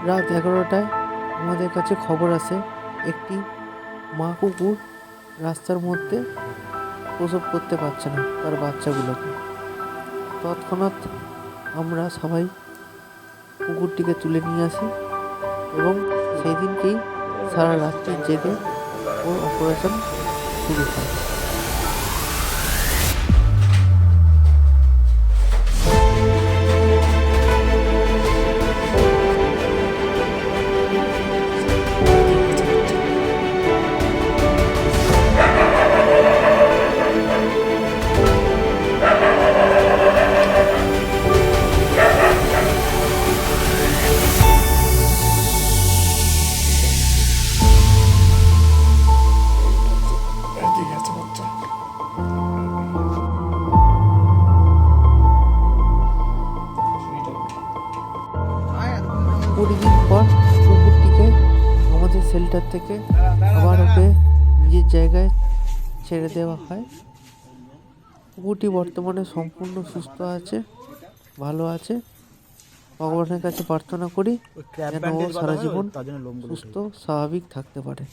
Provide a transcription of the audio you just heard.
রাত 11টায় আমাদের কাছে খবর আসে একটি মা কুকুর রাস্তার মধ্যে প্রসব করতে পারছে না তার বাচ্চাগুলোকে। তৎক্ষণাৎ আমরা সবাই কুকুরটিকে তুলে নিয়ে আসি এবং সেই দিনকেই সারা রাত্রি জেগে ওর অপারেশন শুরু হয়। এদিকে আছে বাচ্চা। কুড়ি দিন পর কুকুরটিকে আমাদের শেল্টার থেকে আবার ওকে নিজের জায়গায় ছেড়ে দেওয়া হয়। কুকুরটি বর্তমানে সম্পূর্ণ সুস্থ আছে, ভালো আছে। ভগবানের কাছে প্রার্থনা করি যেন ও সারা জীবন সুস্থ স্বাভাবিক থাকতে পারে।